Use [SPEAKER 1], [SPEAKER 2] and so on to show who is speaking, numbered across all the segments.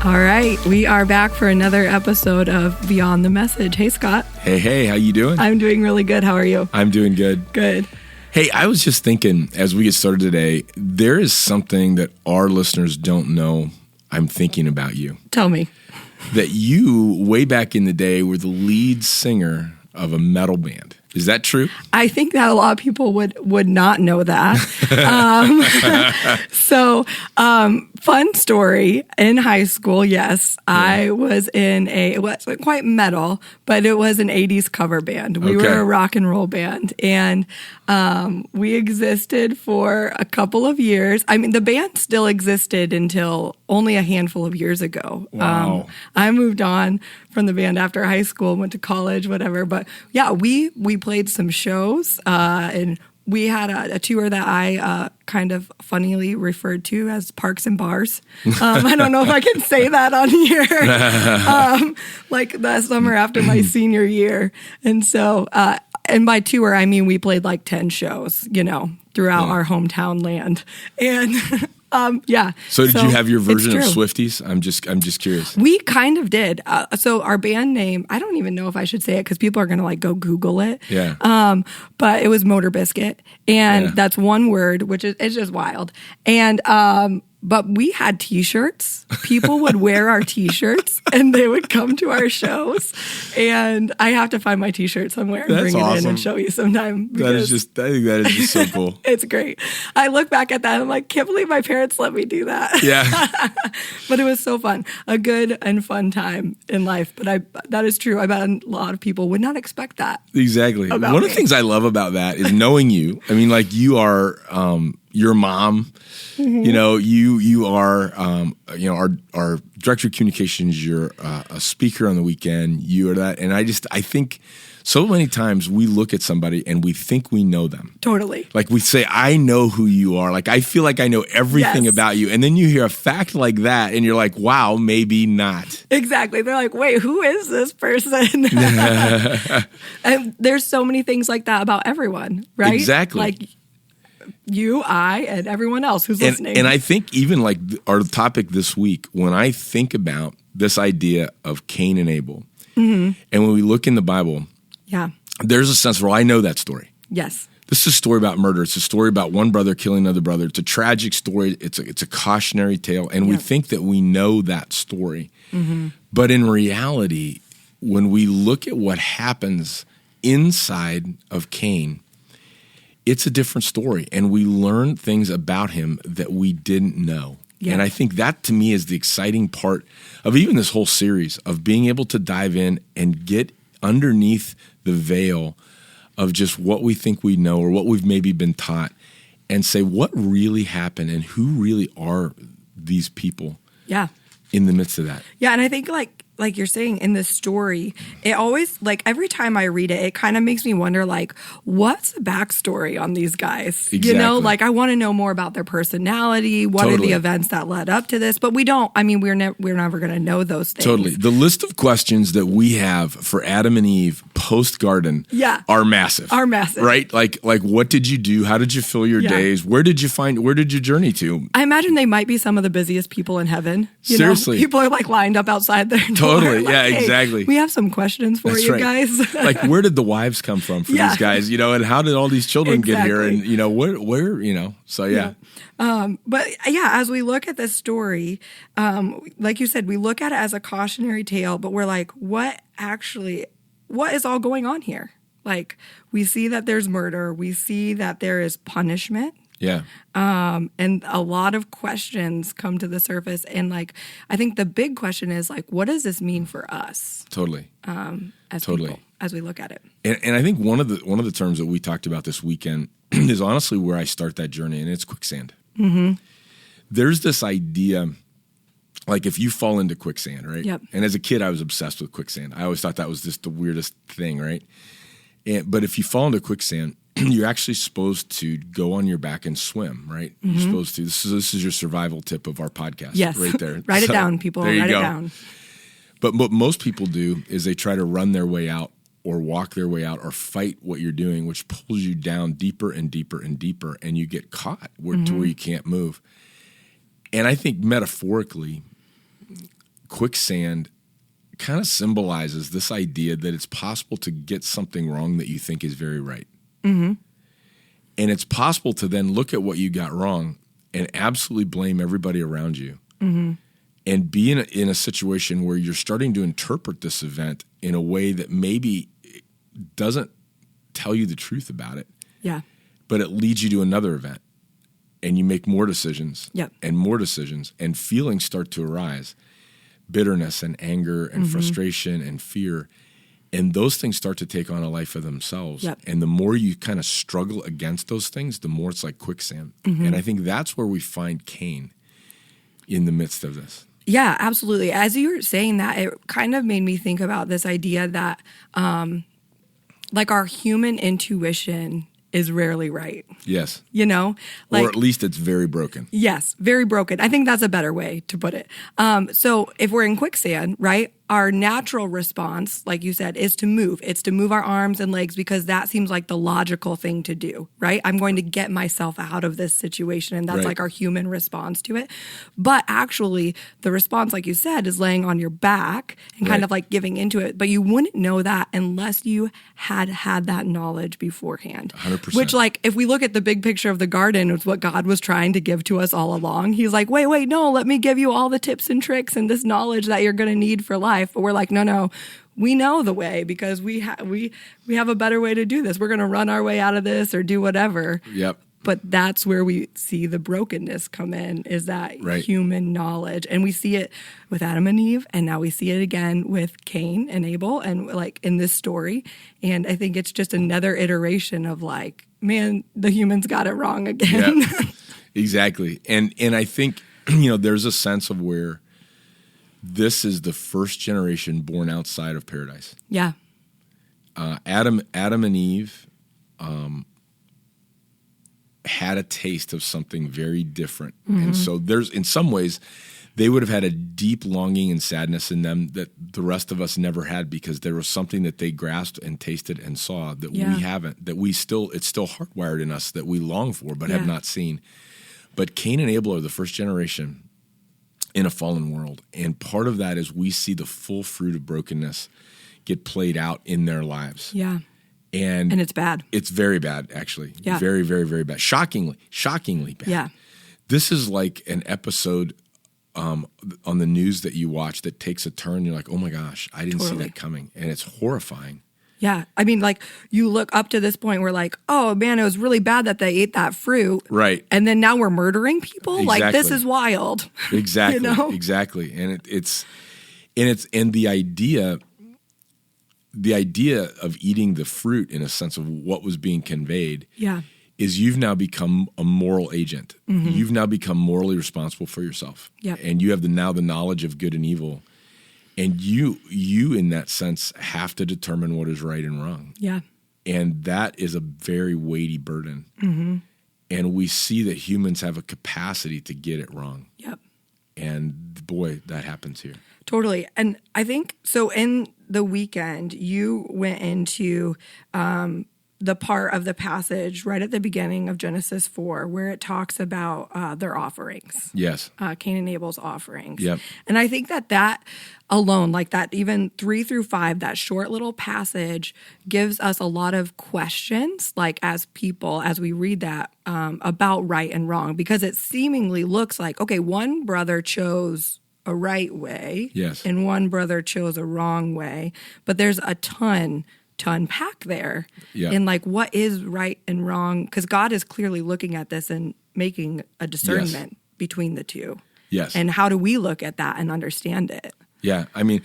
[SPEAKER 1] All right, we are back for another episode of Beyond the Message. Hey, Scott.
[SPEAKER 2] Hey, how you doing?
[SPEAKER 1] I'm doing really good. How are you?
[SPEAKER 2] I'm doing good.
[SPEAKER 1] Good.
[SPEAKER 2] Hey, I was just thinking as we get started today, there is something that our listeners don't know I'm thinking about you.
[SPEAKER 1] Tell me.
[SPEAKER 2] That you, way back in the day, were the lead singer of a metal band. Is that true?
[SPEAKER 1] I think that a lot of people would not know that. Fun story. In high school, yes, I was in it wasn't quite metal, but it was an 80s cover band. We were a rock and roll band, and we existed for a couple of years. I mean, the band still existed until only a handful of years ago.
[SPEAKER 2] Wow.
[SPEAKER 1] I moved on from the band after high school, went to college, whatever. But yeah, we played some shows, and we had a tour that I kind of funnily referred to as Parks and Bars. I don't know if I can say that on here. Like the summer after my senior year. And so, and by tour, I mean we played like 10 shows, throughout our hometown land. And yeah.
[SPEAKER 2] So did you have your version of Swifties? I'm just curious.
[SPEAKER 1] We kind of did. So our band name, I don't even know if I should say it because people are going to go Google it.
[SPEAKER 2] Yeah.
[SPEAKER 1] But it was Motor Biscuit. And that's one word, which is it's just wild. And but we had T-shirts. People would wear our T-shirts, and they would come to our shows. And I have to find my T-shirt somewhere and bring it in and show you sometime.
[SPEAKER 2] I think that is just so cool.
[SPEAKER 1] It's great. I look back at that and I'm like, can't believe my parents let me do that.
[SPEAKER 2] Yeah.
[SPEAKER 1] But it was so fun. A good and fun time in life. But that is true. I bet a lot of people would not expect that.
[SPEAKER 2] Exactly. One of the things I love about that is knowing you. I mean, like you are your mom. Mm-hmm. You are, our director of communications. You're a speaker on the weekend. You are that, and I think so many times we look at somebody and we think we know them.
[SPEAKER 1] Totally.
[SPEAKER 2] Like we say, I know who you are. Like I feel like I know everything about you, and then you hear a fact like that, and you're like, wow, maybe not.
[SPEAKER 1] Exactly. They're like, wait, who is this person? And there's so many things like that about everyone, right?
[SPEAKER 2] Exactly.
[SPEAKER 1] Like you, I, and everyone else who's listening.
[SPEAKER 2] And I think even like our topic this week, when I think about this idea of Cane and Abel, and when we look in the Bible, there's a sense of, I know that story.
[SPEAKER 1] Yes.
[SPEAKER 2] This is a story about murder. It's a story about one brother killing another brother. It's a tragic story. It's a cautionary tale. And we think that we know that story. Mm-hmm. But in reality, when we look at what happens inside of Cain, it's a different story, and we learn things about him that we didn't know. Yeah. And I think that, to me, is the exciting part of even this whole series, of being able to dive in and get underneath the veil of just what we think we know or what we've maybe been taught and say, what really happened and who really are these people in the midst of that? Yeah,
[SPEAKER 1] and I think like you're saying in this story, it always, like every time I read it, it kind of makes me wonder, like, what's the backstory on these guys?
[SPEAKER 2] Exactly.
[SPEAKER 1] Like I want to know more about their personality. What are the events that led up to this? But we don't. I mean, we're never going to know those things.
[SPEAKER 2] Totally. The list of questions that we have for Adam and Eve post garden are massive. Right? Like what did you do? How did you fill your days? Where did you journey to?
[SPEAKER 1] I imagine they might be some of the busiest people in heaven.
[SPEAKER 2] Seriously.
[SPEAKER 1] People are like lined up outside their door.
[SPEAKER 2] Totally.
[SPEAKER 1] Like,
[SPEAKER 2] yeah,
[SPEAKER 1] hey,
[SPEAKER 2] exactly.
[SPEAKER 1] We have some questions for you guys.
[SPEAKER 2] Like, where did the wives come from for these guys? And how did all these children get here? And, where, so yeah.
[SPEAKER 1] But yeah, as we look at this story, like you said, we look at it as a cautionary tale, but we're like, what is all going on here? Like, we see that there's murder. We see that there is punishment.
[SPEAKER 2] Yeah.
[SPEAKER 1] And a lot of questions come to the surface. And I think the big question is what does this mean for us?
[SPEAKER 2] Totally.
[SPEAKER 1] As people, as we look at it.
[SPEAKER 2] And I think one of the terms that we talked about this weekend is honestly where I start that journey, and it's quicksand. Mm-hmm. There's this idea, like if you fall into quicksand, right?
[SPEAKER 1] Yep.
[SPEAKER 2] And as a kid, I was obsessed with quicksand. I always thought that was just the weirdest thing, right? But if you fall into quicksand, you're actually supposed to go on your back and swim, right? Mm-hmm. You're supposed to. This is your survival tip of our podcast.
[SPEAKER 1] Yes.
[SPEAKER 2] Right there.
[SPEAKER 1] Write it down, people. Write it down.
[SPEAKER 2] But what most people do is they try to run their way out or walk their way out or fight what you're doing, which pulls you down deeper and deeper and deeper, and you get caught to where you can't move. And I think metaphorically, quicksand kind of symbolizes this idea that it's possible to get something wrong that you think is very right. Mm-hmm. And it's possible to then look at what you got wrong and absolutely blame everybody around you. Mm-hmm. And be in a situation where you're starting to interpret this event in a way that maybe doesn't tell you the truth about it.
[SPEAKER 1] Yeah.
[SPEAKER 2] But it leads you to another event. And you make more decisions.
[SPEAKER 1] Yep.
[SPEAKER 2] And more decisions. And feelings start to arise. Bitterness and anger and frustration and fear. And those things start to take on a life of themselves.
[SPEAKER 1] Yep.
[SPEAKER 2] And the more you kind of struggle against those things, the more it's like quicksand. Mm-hmm. And I think that's where we find Cane in the midst of this.
[SPEAKER 1] Yeah, absolutely. As you were saying that, it kind of made me think about this idea that like our human intuition is rarely right.
[SPEAKER 2] Yes.
[SPEAKER 1] You know?
[SPEAKER 2] Or at least it's very broken.
[SPEAKER 1] Yes, very broken. I think that's a better way to put it. So if we're in quicksand, right, our natural response, like you said, is to move. It's to move our arms and legs because that seems like the logical thing to do, right? I'm going to get myself out of this situation, and that's like our human response to it. But actually, the response, like you said, is laying on your back and kind of like giving into it. But you wouldn't know that unless you had that knowledge beforehand.
[SPEAKER 2] 100%.
[SPEAKER 1] Which, like, if we look at the big picture of the garden, it's what God was trying to give to us all along. He's like, wait, no, let me give you all the tips and tricks and this knowledge that you're going to need for life. But we're like, no, we know the way because we have a better way to do this. We're going to run our way out of this or do whatever.
[SPEAKER 2] Yep.
[SPEAKER 1] But that's where we see the brokenness come in, is that human knowledge. And we see it with Adam and Eve, and now we see it again with Cane and Abel, and like in this story. And I think it's just another iteration of like, man, the humans got it wrong again.
[SPEAKER 2] Yeah, exactly. And I think, there's a sense of where this is the first generation born outside of paradise.
[SPEAKER 1] Yeah.
[SPEAKER 2] Adam and Eve had a taste of something very different. Mm-hmm. And so there's, in some ways, they would have had a deep longing and sadness in them that the rest of us never had, because there was something that they grasped and tasted and saw that we haven't, that it's still hardwired in us, that we long for but have not seen. But Cane and Abel are the first generation in a fallen world. And part of that is we see the full fruit of brokenness get played out in their lives.
[SPEAKER 1] Yeah.
[SPEAKER 2] And
[SPEAKER 1] it's bad.
[SPEAKER 2] It's very bad, actually.
[SPEAKER 1] Yeah.
[SPEAKER 2] Very, very, very bad. Shockingly bad.
[SPEAKER 1] Yeah.
[SPEAKER 2] This is like an episode on the news that you watch that takes a turn. You're like, oh my gosh, I didn't see that coming. And it's horrifying.
[SPEAKER 1] Yeah. I mean, like, you look up to this point, we're like, oh man, it was really bad that they ate that fruit.
[SPEAKER 2] Right.
[SPEAKER 1] And then now we're murdering people?
[SPEAKER 2] Exactly.
[SPEAKER 1] Like, this is wild.
[SPEAKER 2] Exactly. Exactly. And the idea of eating the fruit, in a sense of what was being conveyed, is you've now become a moral agent. Mm-hmm. You've now become morally responsible for yourself.
[SPEAKER 1] Yep.
[SPEAKER 2] And you have now the knowledge of good and evil. And you in that sense have to determine what is right and wrong.
[SPEAKER 1] Yeah.
[SPEAKER 2] And that is a very weighty burden.
[SPEAKER 1] Mm-hmm.
[SPEAKER 2] And we see that humans have a capacity to get it wrong.
[SPEAKER 1] Yep.
[SPEAKER 2] And boy, that happens here.
[SPEAKER 1] Totally. And I think, so in the weekend, you went into the part of the passage right at the beginning of Genesis 4 where it talks about their offerings.
[SPEAKER 2] Yes.
[SPEAKER 1] Cain and Abel's offerings.
[SPEAKER 2] Yep.
[SPEAKER 1] And I think that alone, like that even 3-5, that short little passage gives us a lot of questions, like as people, as we read that, about right and wrong, because it seemingly looks like, okay, one brother chose a right way,
[SPEAKER 2] yes,
[SPEAKER 1] and one brother chose a wrong way, but there's a ton to unpack there.
[SPEAKER 2] Yeah.
[SPEAKER 1] In like what is right and wrong, because God is clearly looking at this and making a discernment between the two.
[SPEAKER 2] Yes.
[SPEAKER 1] And how do we look at that and understand it?
[SPEAKER 2] Yeah, I mean,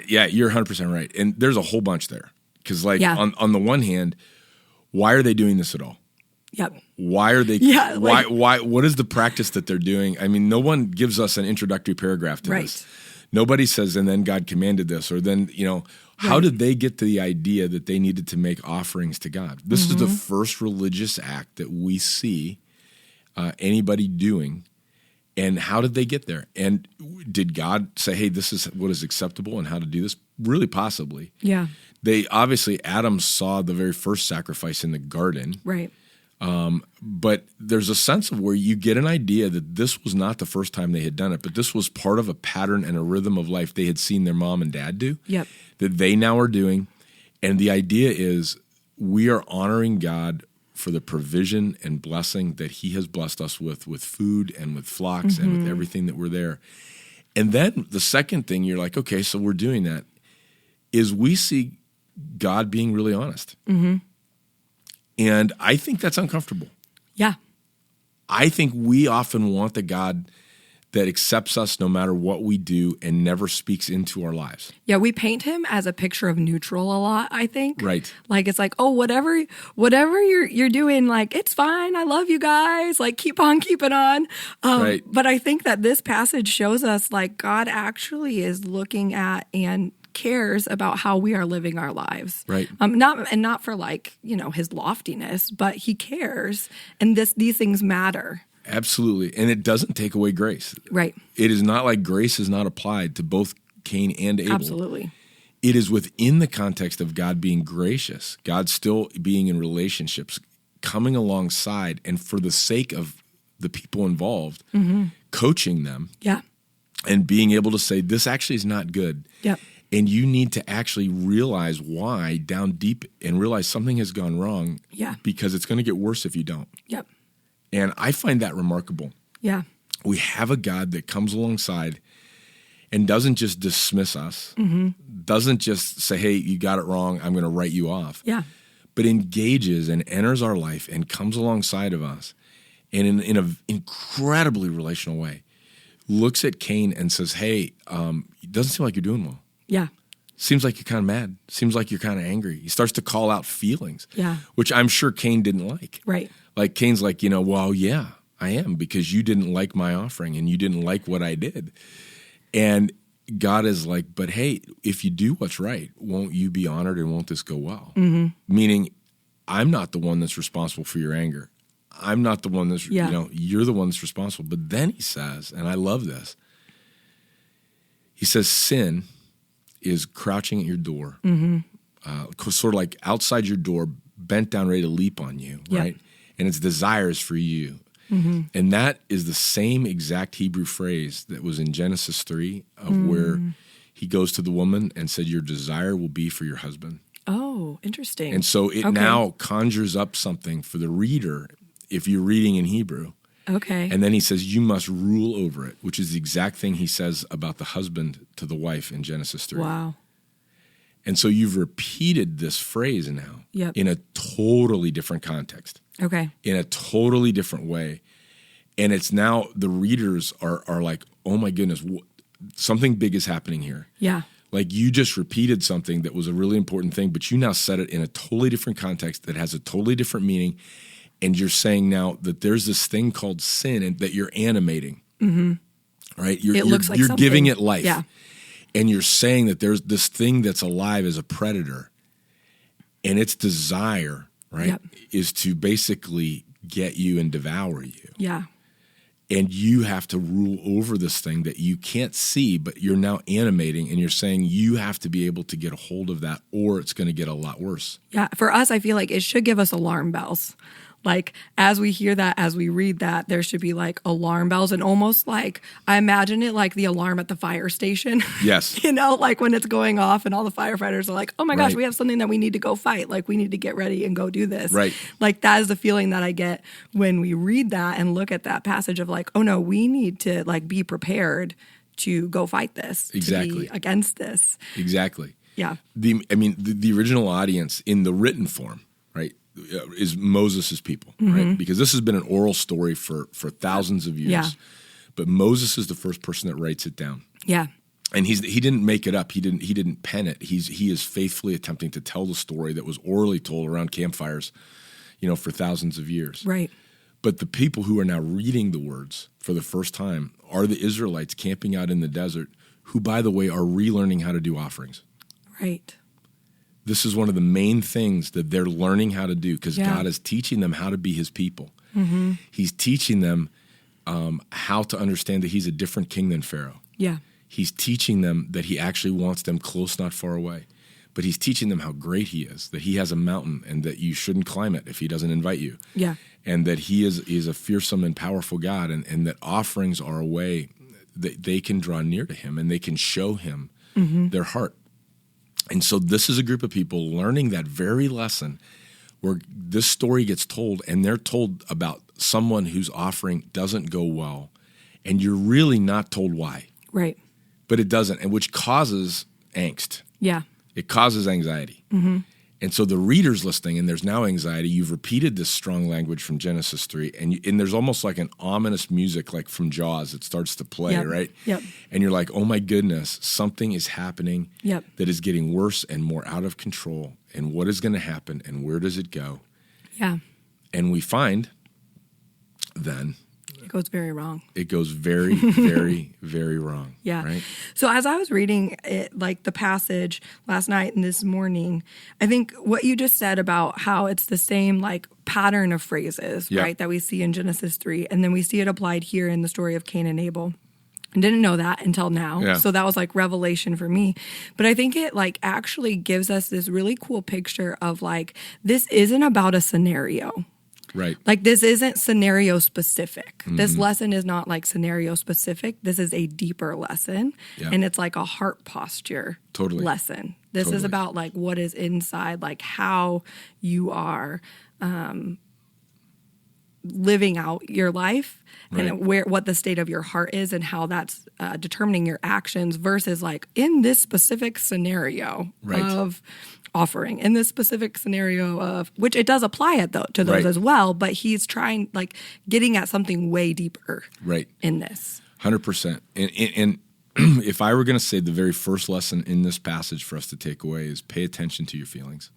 [SPEAKER 2] you're 100% right. And there's a whole bunch there. Because on the one hand, why are they doing this at all?
[SPEAKER 1] Yep.
[SPEAKER 2] Why are they?
[SPEAKER 1] Yeah,
[SPEAKER 2] why? What is the practice that they're doing? I mean, no one gives us an introductory paragraph to this. Nobody says, and then God commanded this, or then, how did they get to the idea that they needed to make offerings to God? This is the first religious act that we see anybody doing. And how did they get there? And did God say, hey, this is what is acceptable and how to do this? Really, possibly.
[SPEAKER 1] Yeah.
[SPEAKER 2] Adam saw the very first sacrifice in the garden.
[SPEAKER 1] Right.
[SPEAKER 2] But there's a sense of where you get an idea that this was not the first time they had done it, but this was part of a pattern and a rhythm of life they had seen their mom and dad do,
[SPEAKER 1] Yep.
[SPEAKER 2] that they now are doing. And the idea is we are honoring God for the provision and blessing that he has blessed us with food and with flocks and with everything that we're there. And then the second thing you're like, okay, so we're doing that, is we see God being really honest. And I think that's uncomfortable.
[SPEAKER 1] Yeah.
[SPEAKER 2] I think we often want the God that accepts us no matter what we do and never speaks into our lives.
[SPEAKER 1] Yeah, we paint him as a picture of neutral a lot, I think.
[SPEAKER 2] Right.
[SPEAKER 1] Like, it's like, oh, whatever you're doing, like, it's fine. I love you guys. Like, keep on keeping on.
[SPEAKER 2] Right.
[SPEAKER 1] But I think that this passage shows us, like, God actually is looking at and cares about how we are living our lives.
[SPEAKER 2] Right.
[SPEAKER 1] Not for, like, his loftiness, but he cares. And these things matter.
[SPEAKER 2] Absolutely. And it doesn't take away grace.
[SPEAKER 1] Right.
[SPEAKER 2] It is not like grace is not applied to both Cain and Abel.
[SPEAKER 1] Absolutely.
[SPEAKER 2] It is within the context of God being gracious, God still being in relationships, coming alongside, and for the sake of the people involved, coaching them.
[SPEAKER 1] Yeah.
[SPEAKER 2] And being able to say, this actually is not good.
[SPEAKER 1] Yep.
[SPEAKER 2] And you need to actually realize why down deep and realize something has gone wrong.
[SPEAKER 1] Yeah.
[SPEAKER 2] Because it's going to get worse if you don't.
[SPEAKER 1] Yep.
[SPEAKER 2] And I find that remarkable.
[SPEAKER 1] Yeah.
[SPEAKER 2] We have a God that comes alongside and doesn't just dismiss us, doesn't just say, hey, you got it wrong, I'm going to write you off.
[SPEAKER 1] Yeah.
[SPEAKER 2] But engages and enters our life and comes alongside of us and in an incredibly relational way, looks at Cain and says, hey, it doesn't seem like you're doing well.
[SPEAKER 1] Yeah.
[SPEAKER 2] Seems like you're kind of mad. Seems like you're kind of angry. He starts to call out feelings,
[SPEAKER 1] Yeah.
[SPEAKER 2] which I'm sure Cain didn't like.
[SPEAKER 1] Right.
[SPEAKER 2] Like Cain's like, well, yeah, I am, because you didn't like my offering and you didn't like what I did. And God is like, but hey, if you do what's right, won't you be honored and won't this go well? Meaning, I'm not the one that's responsible for your anger. I'm not the one that's, you're the one that's responsible. But then he says, and I love this, he says, sin is crouching at your door, sort of like outside your door, bent down, ready to leap on you, right? And its desires for you. And that is the same exact Hebrew phrase that was in Genesis 3 of where he goes to the woman and said, your desire will be for your husband.
[SPEAKER 1] Oh, interesting.
[SPEAKER 2] And so it now conjures up something for the reader if you're reading in Hebrew.
[SPEAKER 1] Okay.
[SPEAKER 2] And then he says, you must rule over it, which is the exact thing he says about the husband to the wife in Genesis 3.
[SPEAKER 1] Wow.
[SPEAKER 2] And so you've repeated this phrase now in a totally different context.
[SPEAKER 1] Okay.
[SPEAKER 2] In a totally different way. And it's now the readers are like, oh my goodness, something big is happening here.
[SPEAKER 1] Yeah.
[SPEAKER 2] Like you just repeated something that was a really important thing, but you now said it in a totally different context that has a totally different meaning. And you're saying now that there's this thing called sin and that you're animating, right? You're giving it life.
[SPEAKER 1] Yeah.
[SPEAKER 2] And you're saying that there's this thing that's alive as a predator, and its desire, right, is to basically get you and devour you.
[SPEAKER 1] Yeah.
[SPEAKER 2] And you have to rule over this thing that you can't see, but you're now animating, and you're saying you have to be able to get a hold of that, or it's going to get a lot worse.
[SPEAKER 1] Yeah. For us, I feel like it should give us alarm bells. Like, as we hear that, as we read that, there should be like alarm bells, and almost like, I imagine it like the alarm at the fire station.
[SPEAKER 2] Yes.
[SPEAKER 1] Like when it's going off and all the firefighters are like, oh my gosh,
[SPEAKER 2] Right.
[SPEAKER 1] we have something that we need to go fight. Like, we need to get ready and go do this.
[SPEAKER 2] Right.
[SPEAKER 1] Like, that is the feeling that I get when we read that and look at that passage of like, oh no, we need to like be prepared to go fight this.
[SPEAKER 2] Exactly.
[SPEAKER 1] To be against this.
[SPEAKER 2] Exactly.
[SPEAKER 1] Yeah.
[SPEAKER 2] The original audience in the written form, right, is Moses' people, right? Because this has been an oral story for thousands of years.
[SPEAKER 1] Yeah.
[SPEAKER 2] But Moses is the first person that writes it down.
[SPEAKER 1] Yeah.
[SPEAKER 2] And he didn't make it up. He didn't pen it. He is faithfully attempting to tell the story that was orally told around campfires, for thousands of years.
[SPEAKER 1] Right.
[SPEAKER 2] But the people who are now reading the words for the first time are the Israelites camping out in the desert, who, by the way, are relearning how to do offerings.
[SPEAKER 1] Right.
[SPEAKER 2] This is one of the main things that they're learning how to do, because God is teaching them how to be his people. He's teaching them how to understand that he's a different king than Pharaoh.
[SPEAKER 1] Yeah.
[SPEAKER 2] He's teaching them that he actually wants them close, not far away. but he's teaching them how great he is, that he has a mountain and that you shouldn't climb it if he doesn't invite you.
[SPEAKER 1] Yeah.
[SPEAKER 2] And that he is a fearsome and powerful God, and that offerings are a way that they can draw near to him and they can show him their heart. And so this is a group of people learning that very lesson where this story gets told, and they're told about someone whose offering doesn't go well, and you're really not told why.
[SPEAKER 1] Right.
[SPEAKER 2] But it doesn't, and which causes angst.
[SPEAKER 1] Yeah.
[SPEAKER 2] It causes anxiety. And so the reader's listening, and there's now anxiety. You've repeated this strong language from Genesis 3, and there's almost like an ominous music like from Jaws that starts to play, right?
[SPEAKER 1] Yep.
[SPEAKER 2] And you're like, oh my goodness, something is happening that is getting worse and more out of control. And what is going to happen, and where does it go?
[SPEAKER 1] Yeah.
[SPEAKER 2] And we find then
[SPEAKER 1] it goes very wrong.
[SPEAKER 2] It goes very, very, very wrong.
[SPEAKER 1] Yeah.
[SPEAKER 2] Right?
[SPEAKER 1] So as I was reading it, like the passage last night and this morning, I think what you just said about how it's the same like pattern of phrases, right, that we see in Genesis 3, and then we see it applied here in the story of Cane and Abel. I didn't know that until now.
[SPEAKER 2] Yeah.
[SPEAKER 1] So that was like revelation for me. But I think it like actually gives us this really cool picture of like, this isn't about a scenario.
[SPEAKER 2] Right.
[SPEAKER 1] Like this isn't scenario specific. This lesson is not like scenario specific. This is a deeper lesson.
[SPEAKER 2] Yeah.
[SPEAKER 1] And it's like a heart posture lesson. This is about like what is inside, like how you are living out your life and what the state of your heart is and how that's determining your actions versus like in this specific scenario of offering, in this specific scenario of, which it does apply it though to those as well, but he's trying like getting at something way deeper in this.
[SPEAKER 2] 100%. And if I were going to say the very first lesson in this passage for us to take away is pay attention to your feelings.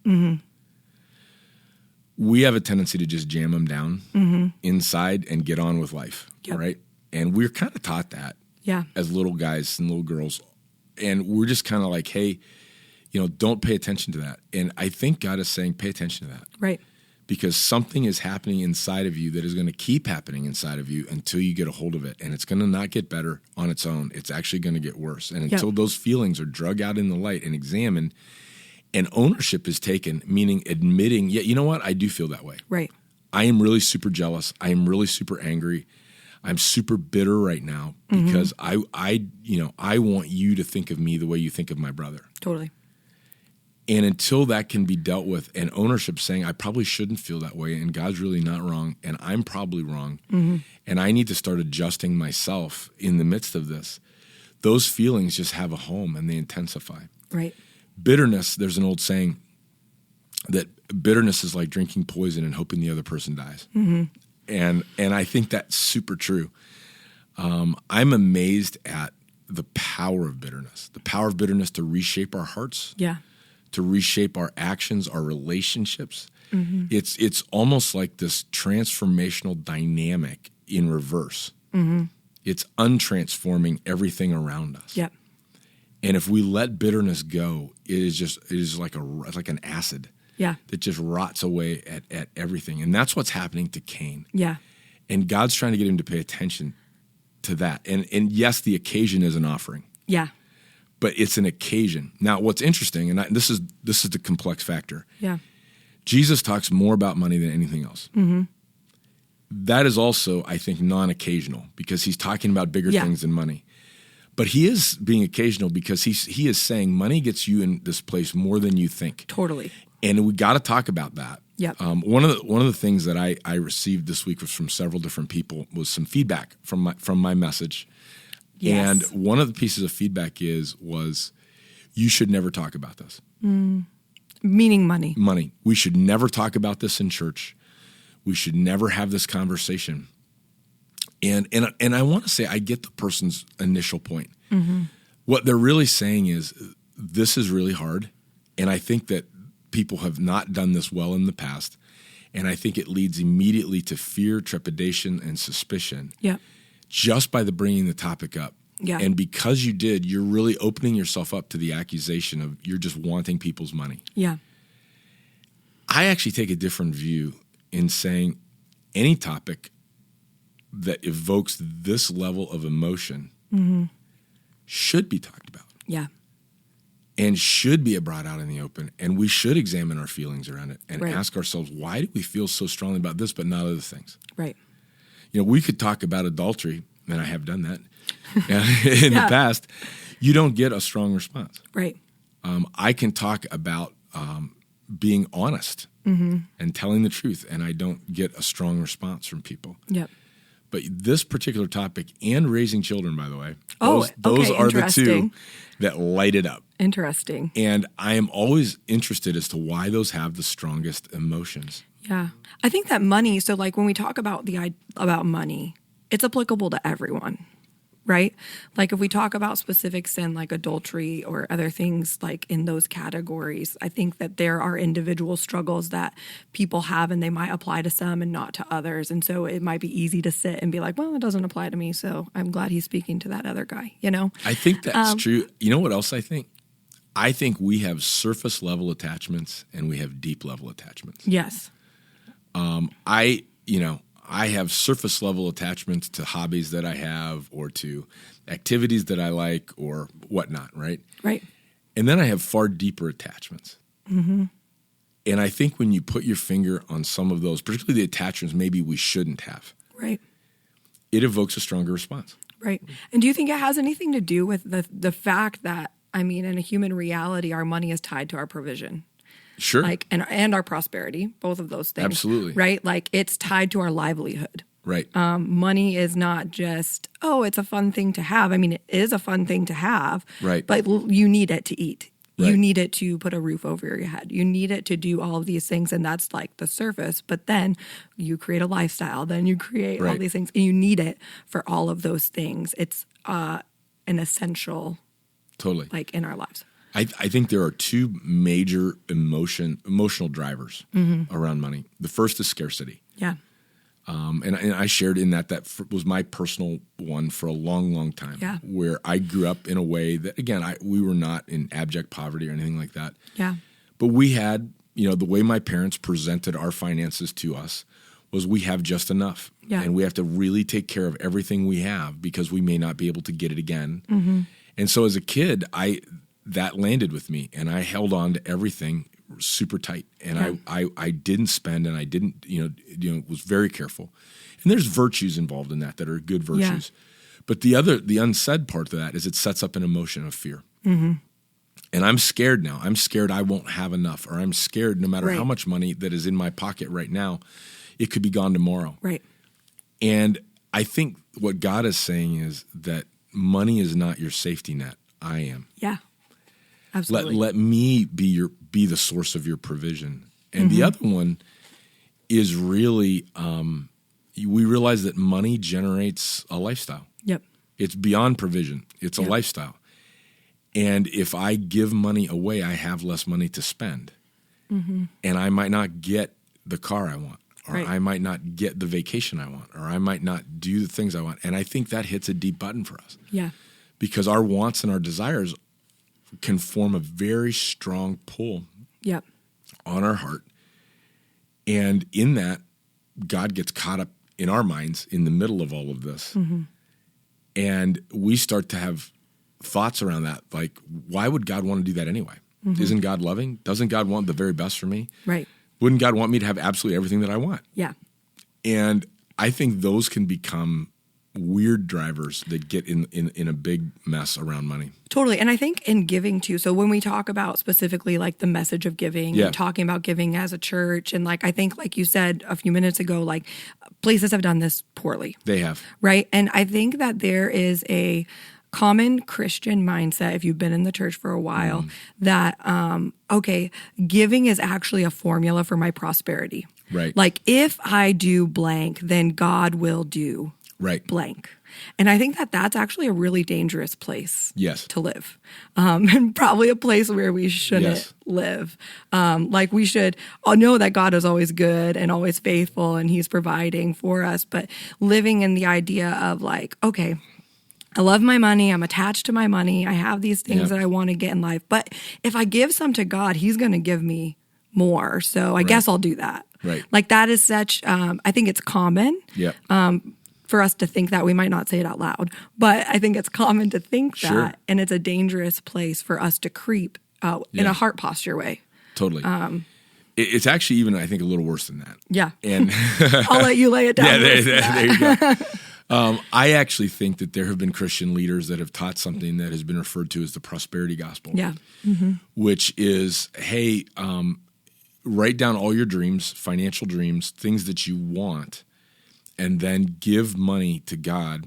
[SPEAKER 2] We have a tendency to just jam them down inside and get on with life, right? And we're kind of taught that as little guys and little girls. And we're just kind of like, hey, you know, don't pay attention to that. And I think God is saying pay attention to that.
[SPEAKER 1] Right.
[SPEAKER 2] Because something is happening inside of you that is going to keep happening inside of you until you get a hold of it. And it's going to not get better on its own. It's actually going to get worse. And until those feelings are drug out in the light and examined, and ownership is taken, meaning admitting, yeah, you know what? I do feel that way.
[SPEAKER 1] Right.
[SPEAKER 2] I am really super jealous. I am really super angry. I'm super bitter right now because I want you to think of me the way you think of my brother.
[SPEAKER 1] Totally.
[SPEAKER 2] And until that can be dealt with, and ownership saying, I probably shouldn't feel that way, and God's really not wrong, and I'm probably wrong, and I need to start adjusting myself in the midst of this, those feelings just have a home and they intensify.
[SPEAKER 1] Right.
[SPEAKER 2] Bitterness, there's an old saying that bitterness is like drinking poison and hoping the other person dies. And I think that's super true. I'm amazed at the power of bitterness to reshape our hearts.
[SPEAKER 1] Yeah.
[SPEAKER 2] To reshape our actions, our relationships. It's almost like this transformational dynamic in reverse. It's untransforming everything around us.
[SPEAKER 1] Yep.
[SPEAKER 2] And if we let bitterness go, it is like an acid.
[SPEAKER 1] Yeah.
[SPEAKER 2] That just rots away at everything. And that's what's happening to Cain.
[SPEAKER 1] Yeah. And
[SPEAKER 2] God's trying to get him to pay attention to that. And yes, the occasion is an offering.
[SPEAKER 1] Yeah.
[SPEAKER 2] But it's an occasion. Now, what's interesting, and this is the complex factor.
[SPEAKER 1] Yeah.
[SPEAKER 2] Jesus talks more about money than anything else. That is also, I think, non-occasional because he's talking about bigger things than money. But he is being occasional because he is saying money gets you in this place more than you think.
[SPEAKER 1] Totally.
[SPEAKER 2] And we got to talk about that.
[SPEAKER 1] Yeah.
[SPEAKER 2] One of the things that I received this week was from several different people was some feedback from my message.
[SPEAKER 1] Yes.
[SPEAKER 2] And one of the pieces of feedback was you should never talk about this.
[SPEAKER 1] Meaning money.
[SPEAKER 2] Money. We should never talk about this in church. We should never have this conversation. And I want to say I get the person's initial point. What they're really saying is this is really hard, and I think that people have not done this well in the past, and I think it leads immediately to fear, trepidation, and suspicion.
[SPEAKER 1] Yeah.
[SPEAKER 2] Just by the bringing the topic up.
[SPEAKER 1] Yeah.
[SPEAKER 2] And because you did, you're really opening yourself up to the accusation of you're just wanting people's money.
[SPEAKER 1] Yeah.
[SPEAKER 2] I actually take a different view in saying any topic that evokes this level of emotion should be talked about.
[SPEAKER 1] Yeah.
[SPEAKER 2] and should be brought out in the open. And we should examine our feelings around it and
[SPEAKER 1] Right.
[SPEAKER 2] ask ourselves, why do we feel so strongly about this but not other things?
[SPEAKER 1] Right.
[SPEAKER 2] We could talk about adultery, and I have done that in the past. You don't get a strong response.
[SPEAKER 1] Right.
[SPEAKER 2] I can talk about being honest and telling the truth, and I don't get a strong response from people.
[SPEAKER 1] Yep.
[SPEAKER 2] But this particular topic and raising children, by the way,
[SPEAKER 1] Oh,
[SPEAKER 2] those
[SPEAKER 1] okay,
[SPEAKER 2] are the two
[SPEAKER 1] interesting.
[SPEAKER 2] that light it up.
[SPEAKER 1] Interesting.
[SPEAKER 2] And I am always interested as to why those have the strongest emotions.
[SPEAKER 1] Yeah. I think that money, so like when we talk about about money, it's applicable to everyone, right? Like if we talk about specific sin like adultery or other things like in those categories, I think that there are individual struggles that people have and they might apply to some and not to others. And so it might be easy to sit and be like, well, it doesn't apply to me, so I'm glad he's speaking to that other guy,
[SPEAKER 2] I think that's true. You know what else I think? I think we have surface level attachments and we have deep level attachments.
[SPEAKER 1] Yes.
[SPEAKER 2] I have surface level attachments to hobbies that I have or to activities that I like or whatnot, right?
[SPEAKER 1] Right.
[SPEAKER 2] And then I have far deeper attachments. Mm-hmm. And I think when you put your finger on some of those, particularly the attachments maybe we shouldn't have,
[SPEAKER 1] Right.
[SPEAKER 2] it evokes a stronger response.
[SPEAKER 1] Right. And do you think it has anything to do with the fact that, in a human reality, our money is tied to our provision?
[SPEAKER 2] Sure.
[SPEAKER 1] Like and our prosperity, both of those things.
[SPEAKER 2] Absolutely.
[SPEAKER 1] Right? Like it's tied to our livelihood.
[SPEAKER 2] Right.
[SPEAKER 1] Money is not just, it's a fun thing to have. It is a fun thing to have.
[SPEAKER 2] Right.
[SPEAKER 1] But you need it to eat. You
[SPEAKER 2] Right.
[SPEAKER 1] need it to put a roof over your head. You need it to do all of these things. And that's like the surface. But then you create a lifestyle. Then you create all
[SPEAKER 2] Right.
[SPEAKER 1] these things. And you need it for all of those things. It's an essential,
[SPEAKER 2] Totally.
[SPEAKER 1] like in our lives.
[SPEAKER 2] I think there are two major emotional drivers around money. The first is scarcity.
[SPEAKER 1] Yeah.
[SPEAKER 2] And I shared in that was my personal one for a long, long time.
[SPEAKER 1] Yeah.
[SPEAKER 2] Where I grew up in a way that, again, we were not in abject poverty or anything like that.
[SPEAKER 1] Yeah.
[SPEAKER 2] But we had, the way my parents presented our finances to us was we have just enough.
[SPEAKER 1] Yeah.
[SPEAKER 2] And we have to really take care of everything we have because we may not be able to get it again.
[SPEAKER 1] Mm-hmm.
[SPEAKER 2] And so as a kid, that landed with me, and I held on to everything super tight, and
[SPEAKER 1] Yeah.
[SPEAKER 2] I didn't spend, and I didn't was very careful. And there's virtues involved in that are good virtues, but the unsaid part of that is it sets up an emotion of fear. Mm-hmm. And I'm scared now. I'm scared I won't have enough, or I'm scared no matter
[SPEAKER 1] Right.
[SPEAKER 2] how much money that is in my pocket right now, it could be gone tomorrow.
[SPEAKER 1] Right.
[SPEAKER 2] And I think what God is saying is that money is not your safety net. I am.
[SPEAKER 1] Yeah. Absolutely.
[SPEAKER 2] Let me be the source of your provision. And the other one is really we realize that money generates a lifestyle.
[SPEAKER 1] Yep.
[SPEAKER 2] It's beyond provision. It's a
[SPEAKER 1] Yep.
[SPEAKER 2] lifestyle. And if I give money away, I have less money to spend. Mm-hmm. And I might not get the car I want, or
[SPEAKER 1] Right.
[SPEAKER 2] I might not get the vacation I want, or I might not do the things I want. And I think that hits a deep button for us.
[SPEAKER 1] Yeah.
[SPEAKER 2] Because our wants and our desires can form a very strong pull
[SPEAKER 1] Yep.
[SPEAKER 2] on our heart. And in that, God gets caught up in our minds in the middle of all of this. Mm-hmm. And we start to have thoughts around that, like, why would God want to do that anyway? Mm-hmm. Isn't God loving? Doesn't God want the very best for me?
[SPEAKER 1] Right.
[SPEAKER 2] Wouldn't God want me to have absolutely everything that I want?
[SPEAKER 1] Yeah.
[SPEAKER 2] And I think those can become weird drivers that get in a big mess around money.
[SPEAKER 1] Totally. And I think in giving too, so when we talk about specifically like the message of giving and talking about giving as a church, and like I think like you said a few minutes ago, like places have done this poorly.
[SPEAKER 2] They have.
[SPEAKER 1] Right. And I think that there is a common Christian mindset, if you've been in the church for a while, that, giving is actually a formula for my prosperity.
[SPEAKER 2] Right.
[SPEAKER 1] Like if I do blank, then God will do
[SPEAKER 2] Right.
[SPEAKER 1] blank. And I think that that's actually a really dangerous place
[SPEAKER 2] Yes.
[SPEAKER 1] to live. And probably a place where we shouldn't
[SPEAKER 2] Yes.
[SPEAKER 1] live. Like we should know that God is always good and always faithful and he's providing for us. But living in the idea of like, okay, I love my money. I'm attached to my money. I have these things that I want to get in life. But if I give some to God, he's going to give me more. So I guess I'll do that.
[SPEAKER 2] Right.
[SPEAKER 1] Like that is such, I think it's common.
[SPEAKER 2] Yeah.
[SPEAKER 1] For us to think that. We might not say it out loud, but I think it's common to think
[SPEAKER 2] Sure.
[SPEAKER 1] that, and it's a dangerous place for us to creep in a heart posture way.
[SPEAKER 2] Totally. It's actually even, I think, a little worse than that.
[SPEAKER 1] Yeah.
[SPEAKER 2] And
[SPEAKER 1] I'll let you lay it down.
[SPEAKER 2] There you go. I actually think that there have been Christian leaders that have taught something that has been referred to as the prosperity gospel.
[SPEAKER 1] Yeah.
[SPEAKER 2] Which is, hey, write down all your dreams, financial dreams, things that you want, and then give money to God,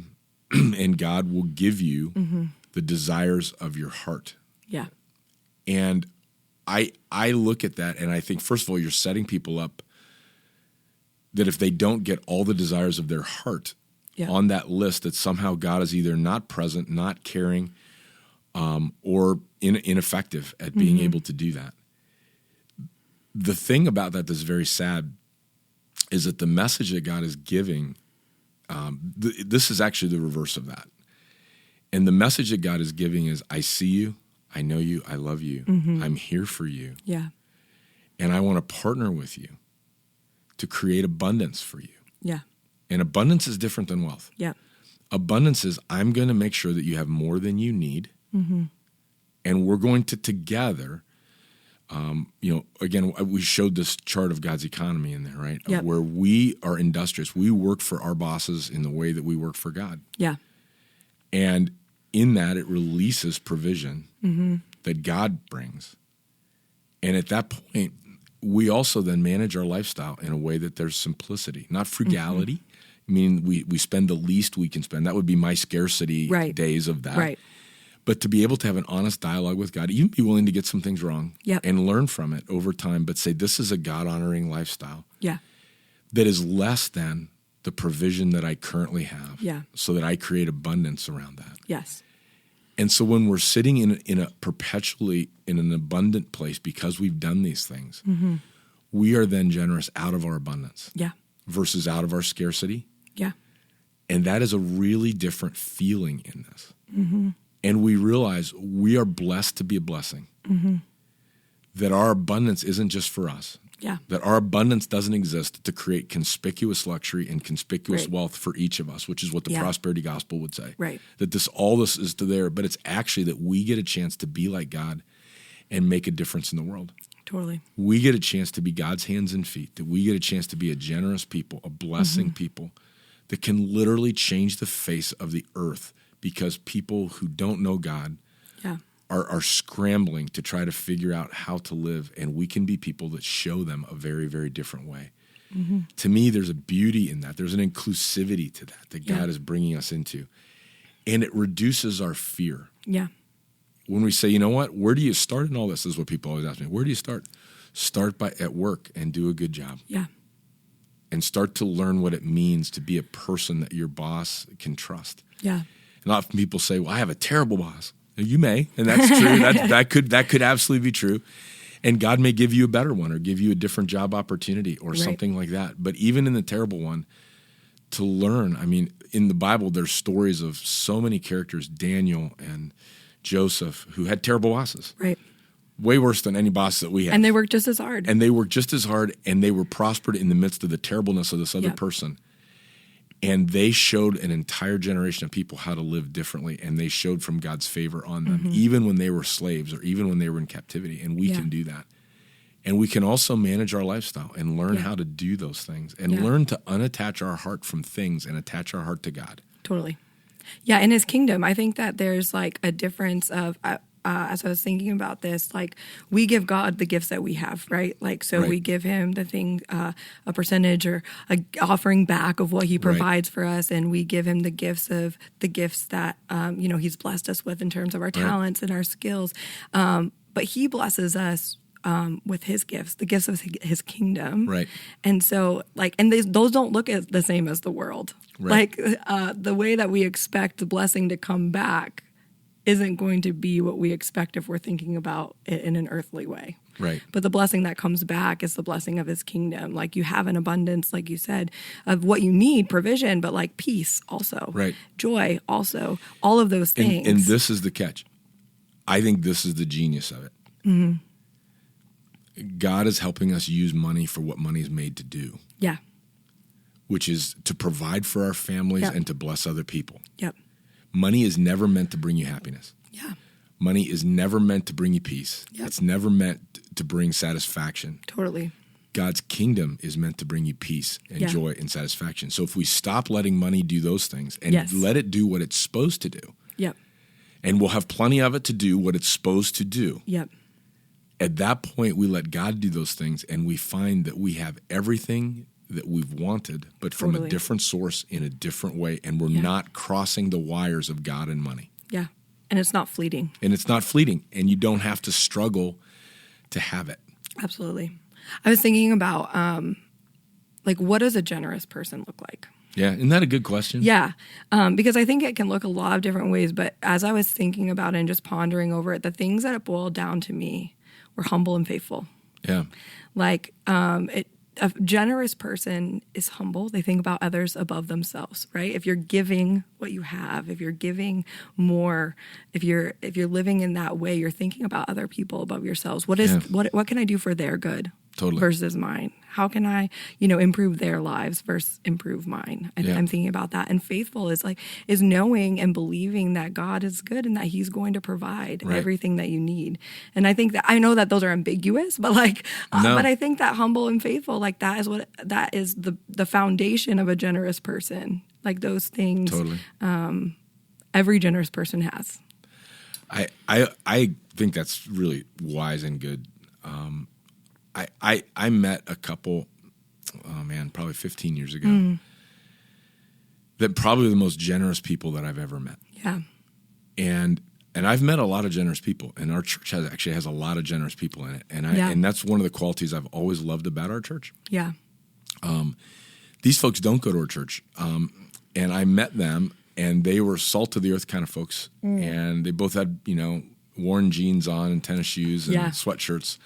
[SPEAKER 2] and God will give you the desires of your heart.
[SPEAKER 1] Yeah.
[SPEAKER 2] And I look at that and I think, first of all, you're setting people up that if they don't get all the desires of their heart on that list, that somehow God is either not present, not caring, or ineffective at being able to do that. The thing about that that's very sad is that the message that God is giving, this is actually the reverse of that. And the message that God is giving is, I see you, I know you, I love you, I'm here for you.
[SPEAKER 1] Yeah.
[SPEAKER 2] And I want to partner with you to create abundance for you.
[SPEAKER 1] Yeah.
[SPEAKER 2] And abundance is different than wealth.
[SPEAKER 1] Yeah.
[SPEAKER 2] Abundance is, I'm going to make sure that you have more than you need. And we're going to together, again, we showed this chart of God's economy in there, right?
[SPEAKER 1] Yep.
[SPEAKER 2] Where we are industrious. We work for our bosses in the way that we work for God.
[SPEAKER 1] Yeah.
[SPEAKER 2] And in that, it releases provision that God brings. And at that point, we also then manage our lifestyle in a way that there's simplicity, not frugality, meaning we spend the least we can spend. That would be my scarcity days of that.
[SPEAKER 1] Right.
[SPEAKER 2] But to be able to have an honest dialogue with God, even be willing to get some things wrong and learn from it over time, but say, this is a God-honoring lifestyle that is less than the provision that I currently have so that I create abundance around that.
[SPEAKER 1] Yes.
[SPEAKER 2] And so when we're sitting in a perpetually in an abundant place because we've done these things, we are then generous out of our abundance versus out of our scarcity.
[SPEAKER 1] Yeah.
[SPEAKER 2] And that is a really different feeling in this. And we realize we are blessed to be a blessing, that our abundance isn't just for us.
[SPEAKER 1] Yeah.
[SPEAKER 2] That our abundance doesn't exist to create conspicuous luxury and conspicuous wealth for each of us, which is what the prosperity gospel would say.
[SPEAKER 1] Right.
[SPEAKER 2] That all this is to there, but it's actually that we get a chance to be like God and make a difference in the world.
[SPEAKER 1] Totally.
[SPEAKER 2] We get a chance to be God's hands and feet, that we get a chance to be a generous people, a blessing people that can literally change the face of the earth because people who don't know God are scrambling to try to figure out how to live, and we can be people that show them a very, very different way. To me, there's a beauty in that. There's an inclusivity to that God is bringing us into, and it reduces our fear.
[SPEAKER 1] Yeah.
[SPEAKER 2] When we say, you know what, where do you start in all this? This is what people always ask me. Where do you start? Start at work and do a good job.
[SPEAKER 1] Yeah.
[SPEAKER 2] And start to learn what it means to be a person that your boss can trust.
[SPEAKER 1] Yeah.
[SPEAKER 2] And often people say, well, I have a terrible boss. You may, and that's true. that could absolutely be true. And God may give you a better one or give you a different job opportunity or something like that. But even in the terrible one, to learn, I mean, in the Bible, there's stories of so many characters, Daniel and Joseph, who had terrible bosses.
[SPEAKER 1] Right.
[SPEAKER 2] Way worse than any boss that we had.
[SPEAKER 1] And they worked just as hard.
[SPEAKER 2] And they were prospered in the midst of the terribleness of this other person. And they showed an entire generation of people how to live differently, and they showed from God's favor on them, even when they were slaves or even when they were in captivity. And we can do that. And we can also manage our lifestyle and learn how to do those things and learn to unattach our heart from things and attach our heart to God.
[SPEAKER 1] Totally. Yeah, in his kingdom, I think that there's like a difference of, as I was thinking about this, like we give God the gifts that we have, right? Like, so we give him the thing, a percentage or a offering back of what he provides for us. And we give him the gifts that, he's blessed us with in terms of our talents and our skills. But he blesses us with his gifts, the gifts of his kingdom.
[SPEAKER 2] Right.
[SPEAKER 1] And so those don't look as the same as the world.
[SPEAKER 2] Right.
[SPEAKER 1] Like the way that we expect the blessing to come back isn't going to be what we expect if we're thinking about it in an earthly way.
[SPEAKER 2] Right.
[SPEAKER 1] But the blessing that comes back is the blessing of his kingdom. Like you have an abundance, like you said, of what you need, provision, but like peace also.
[SPEAKER 2] Right.
[SPEAKER 1] Joy also. All of those things.
[SPEAKER 2] And this is the catch. I think this is the genius of it. God is helping us use money for what money is made to do.
[SPEAKER 1] Yeah.
[SPEAKER 2] Which is to provide for our families and to bless other people.
[SPEAKER 1] Yep.
[SPEAKER 2] Money is never meant to bring you happiness.
[SPEAKER 1] Yeah.
[SPEAKER 2] money is never meant to bring you peace.
[SPEAKER 1] Yep.
[SPEAKER 2] It's never meant to bring satisfaction.
[SPEAKER 1] Totally.
[SPEAKER 2] God's kingdom is meant to bring you peace and joy and satisfaction. So if we stop letting money do those things and let it do what it's supposed to do,
[SPEAKER 1] Yep.
[SPEAKER 2] and we'll have plenty of it to do what it's supposed to do.
[SPEAKER 1] Yep.
[SPEAKER 2] At that point, we let God do those things, and we find that we have everything that we've wanted, but from a different source in a different way, and we're not crossing the wires of God and money.
[SPEAKER 1] Yeah. And it's not fleeting.
[SPEAKER 2] And it's not fleeting, and you don't have to struggle to have it.
[SPEAKER 1] Absolutely. I was thinking about, what does a generous person look like?
[SPEAKER 2] Yeah, isn't that a good question?
[SPEAKER 1] Yeah, because I think it can look a lot of different ways. But as I was thinking about it and just pondering over it, the things that it boiled down to me were humble and faithful.
[SPEAKER 2] Yeah.
[SPEAKER 1] A generous person is humble. They think about others above themselves, right? If you're giving what you have, if you're giving more, if you're living in that way, you're thinking about other people above yourselves. What can I do for their good?
[SPEAKER 2] Totally.
[SPEAKER 1] Versus mine. How can I, improve their lives versus improve mine? And I'm thinking about that. And faithful is knowing and believing that God is good and that He's going to provide everything that you need. And I think I know that those are ambiguous, but but I think that humble and faithful, that is the foundation of a generous person. Like those things,
[SPEAKER 2] totally.
[SPEAKER 1] Every generous person has.
[SPEAKER 2] I think that's really wise and good. I met a couple, probably 15 years ago, that probably the most generous people that I've ever met.
[SPEAKER 1] Yeah.
[SPEAKER 2] And I've met a lot of generous people, and our church has a lot of generous people in it. And that's one of the qualities I've always loved about our church.
[SPEAKER 1] Yeah.
[SPEAKER 2] These folks don't go to our church. And I met them, and they were salt of the earth kind of folks. And they both had, worn jeans on and tennis shoes and sweatshirts.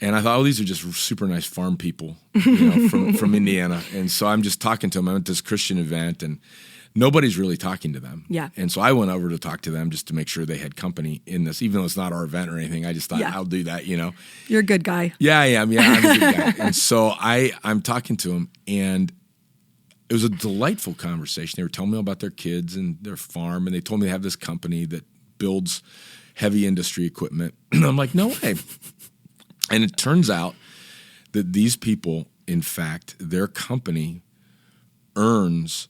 [SPEAKER 2] And I thought, these are just super nice farm people, from Indiana. And so I'm just talking to them. I went to this Christian event, and nobody's really talking to them.
[SPEAKER 1] Yeah.
[SPEAKER 2] And so I went over to talk to them just to make sure they had company in this, even though it's not our event or anything. I just thought, I'll do that,
[SPEAKER 1] You're a good guy.
[SPEAKER 2] Yeah, I am. Yeah, I'm a good guy. And so I'm talking to them, and it was a delightful conversation. They were telling me about their kids and their farm, and they told me they have this company that builds heavy industry equipment. And I'm like, no way. And it turns out that these people, in fact, their company earns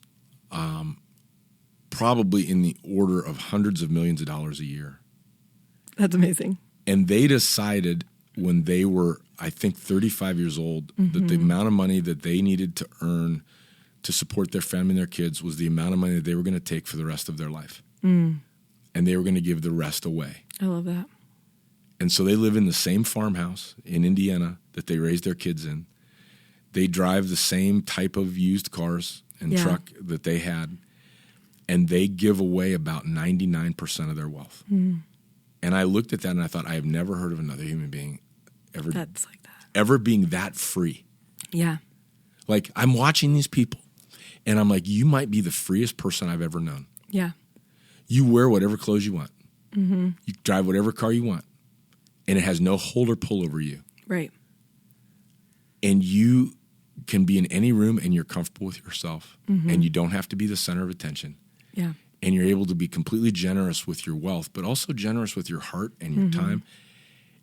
[SPEAKER 2] probably in the order of hundreds of millions of dollars a year.
[SPEAKER 1] That's amazing.
[SPEAKER 2] And they decided when they were, I think, 35 years old, that the amount of money that they needed to earn to support their family and their kids was the amount of money that they were going to take for the rest of their life. And they were going to give the rest away.
[SPEAKER 1] I love that.
[SPEAKER 2] And so they live in the same farmhouse in Indiana that they raised their kids in. They drive the same type of used cars and truck that they had. And they give away about 99% of their wealth. And I looked at that and I thought, I have never heard of another human being ever being that free.
[SPEAKER 1] Yeah.
[SPEAKER 2] Like, I'm watching these people, and I'm like, you might be the freest person I've ever known.
[SPEAKER 1] Yeah.
[SPEAKER 2] You wear whatever clothes you want. You drive whatever car you want. And it has no hold or pull over you.
[SPEAKER 1] Right.
[SPEAKER 2] And you can be in any room and you're comfortable with yourself. And you don't have to be the center of attention.
[SPEAKER 1] Yeah.
[SPEAKER 2] And you're able to be completely generous with your wealth, but also generous with your heart and your time.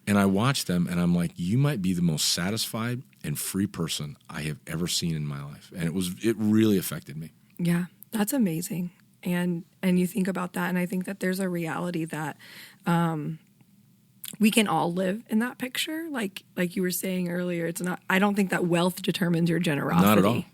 [SPEAKER 2] And I watch them and I'm like, you might be the most satisfied and free person I have ever seen in my life. And it really affected me.
[SPEAKER 1] Yeah. That's amazing. And you think about that, and I think that there's a reality that we can all live in that picture. Like you were saying earlier, I don't think that wealth determines your generosity.
[SPEAKER 2] Not at all.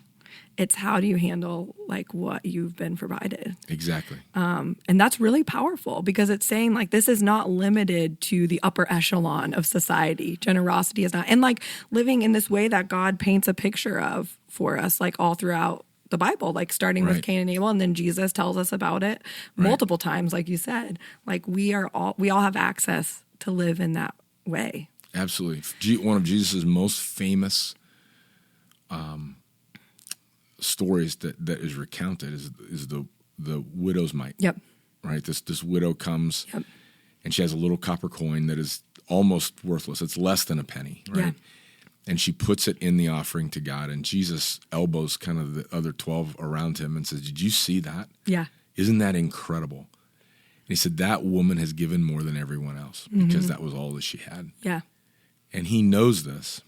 [SPEAKER 1] It's how do you handle what you've been provided.
[SPEAKER 2] Exactly.
[SPEAKER 1] And that's really powerful because it's saying this is not limited to the upper echelon of society. Generosity is not. And living in this way that God paints a picture of for us, all throughout the Bible, starting with Cane and Abel, and then Jesus tells us about it multiple times, like you said. We all have access to live in that way.
[SPEAKER 2] Absolutely. One of Jesus' most famous stories that is recounted is the widow's mite.
[SPEAKER 1] Yep.
[SPEAKER 2] Right? This widow comes and she has a little copper coin that is almost worthless. It's less than a penny, right?
[SPEAKER 1] Yeah.
[SPEAKER 2] And she puts it in the offering to God, and Jesus elbows kind of the other 12 around him and says, "Did you see that?
[SPEAKER 1] Yeah.
[SPEAKER 2] Isn't that incredible?" And he said, that woman has given more than everyone else because that was all that she had.
[SPEAKER 1] Yeah.
[SPEAKER 2] And he knows this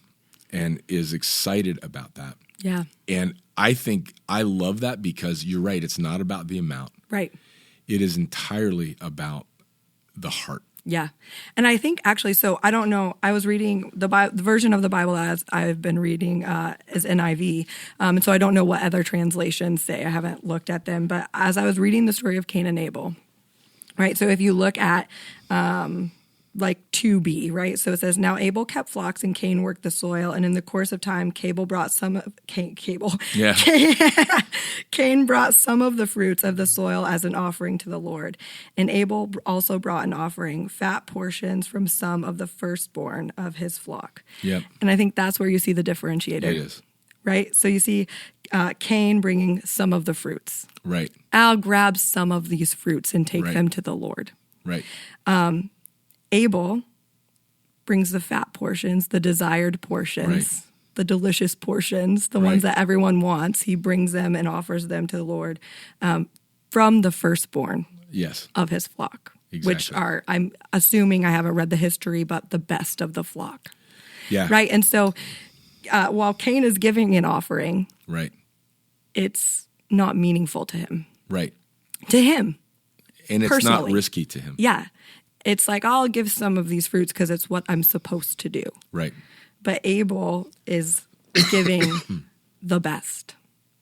[SPEAKER 2] and is excited about that.
[SPEAKER 1] Yeah.
[SPEAKER 2] And I think I love that because you're right. It's not about the amount.
[SPEAKER 1] Right. It
[SPEAKER 2] is entirely about the heart.
[SPEAKER 1] Yeah. And I think actually, so I don't know, I was reading the version of the Bible as I've been reading is NIV. And so I don't know what other translations say. I haven't looked at them. But as I was reading the story of Cane and Abel, right? So if you look at like 2b, right? So it says, now Abel kept flocks and Cain worked the soil. And in the course of time, Cain brought some of the fruits of the soil as an offering to the Lord. And Abel also brought an offering, fat portions from some of the firstborn of his flock.
[SPEAKER 2] Yep.
[SPEAKER 1] And I think that's where you see the differentiator.
[SPEAKER 2] It is.
[SPEAKER 1] Right? So you see Cain bringing some of the fruits.
[SPEAKER 2] Right.
[SPEAKER 1] I'll grab some of these fruits and take them to the Lord.
[SPEAKER 2] Right.
[SPEAKER 1] Abel brings the fat portions, the desired portions, the delicious portions, the ones that everyone wants. He brings them and offers them to the Lord from the firstborn of his flock, which are, I'm assuming, I haven't read the history, but the best of the flock.
[SPEAKER 2] Yeah.
[SPEAKER 1] Right? And so while Cain is giving an offering, it's not meaningful to him.
[SPEAKER 2] Right.
[SPEAKER 1] To him.
[SPEAKER 2] And it's
[SPEAKER 1] personally.
[SPEAKER 2] Not risky to him.
[SPEAKER 1] Yeah. It's like, I'll give some of these fruits because it's what I'm supposed to do.
[SPEAKER 2] Right.
[SPEAKER 1] But Abel is giving the best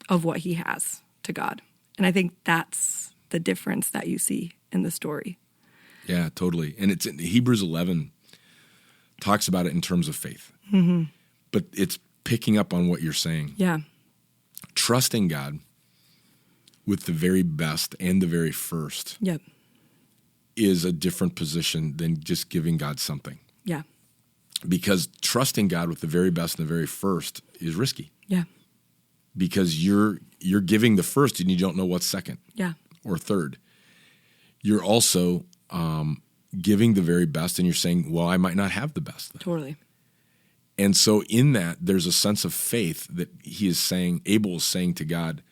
[SPEAKER 1] of what he has to God. And I think that's the difference that you see in the story.
[SPEAKER 2] Yeah, totally. And it's in Hebrews 11 talks about it in terms of faith.
[SPEAKER 1] Mm-hmm.
[SPEAKER 2] But it's picking up on what you're saying.
[SPEAKER 1] Yeah.
[SPEAKER 2] Trusting God with the very best and the very first.
[SPEAKER 1] Yep.
[SPEAKER 2] Is a different position than just giving God something.
[SPEAKER 1] Yeah.
[SPEAKER 2] Because trusting God with the very best and the very first is risky.
[SPEAKER 1] Yeah.
[SPEAKER 2] Because you're giving the first and you don't know what's second.
[SPEAKER 1] Yeah.
[SPEAKER 2] Or third. You're also giving the very best and you're saying, well, I might not have the best then.
[SPEAKER 1] Totally.
[SPEAKER 2] And so in that, there's a sense of faith that he is saying, Abel is saying to God,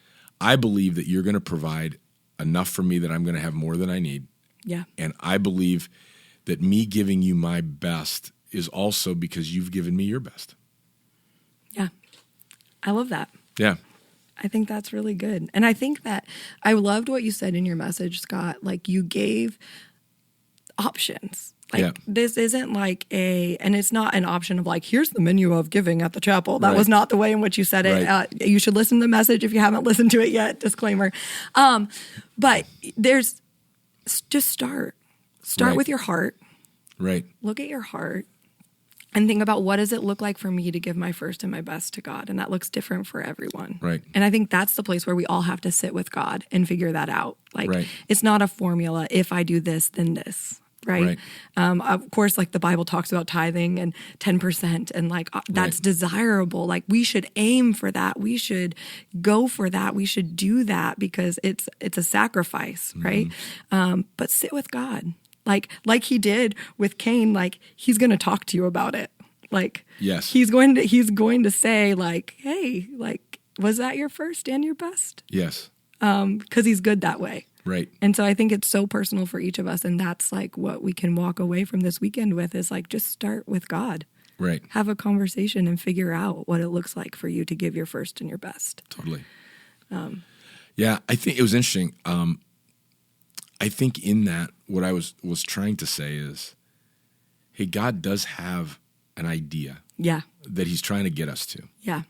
[SPEAKER 2] I believe that you're going to provide enough for me that I'm going to have more than I need.
[SPEAKER 1] Yeah.
[SPEAKER 2] And I believe that me giving you my best is also because you've given me your best.
[SPEAKER 1] Yeah. I love that.
[SPEAKER 2] Yeah.
[SPEAKER 1] I think that's really good. And I think that I loved what you said in your message, Scott. Like, you gave options. Like, this isn't like and it's not an option of like, here's the menu of giving at the chapel. That was not the way in which you said it.
[SPEAKER 2] Right.
[SPEAKER 1] You should listen to the message if you haven't listened to it yet. Disclaimer. But there's, just start with your heart.
[SPEAKER 2] Right.
[SPEAKER 1] Look at your heart and think about, what does it look like for me to give my first and my best to God? And that looks different for everyone.
[SPEAKER 2] Right.
[SPEAKER 1] And I think that's the place where we all have to sit with God and figure that out. Like, it's not a formula. If I do this, then this. Right. Of course, like the Bible talks about tithing and 10% and like that's desirable. Like, we should aim for that. We should go for that. We should do that because it's a sacrifice. Right. But sit with God, like he did with Cain. Like, he's going to talk to you about it. Like, he's going to say like, hey, like, was that your first and your best?
[SPEAKER 2] Yes.
[SPEAKER 1] Because he's good that way.
[SPEAKER 2] Right.
[SPEAKER 1] And so I think it's so personal for each of us. And that's like what we can walk away from this weekend with, is like, just start with God.
[SPEAKER 2] Right.
[SPEAKER 1] Have a conversation and figure out what it looks like for you to give your first and your best.
[SPEAKER 2] Totally. Yeah, I think it was interesting. I think in that, what I was trying to say is, hey, God does have an idea that he's trying to get us to.
[SPEAKER 1] Yeah.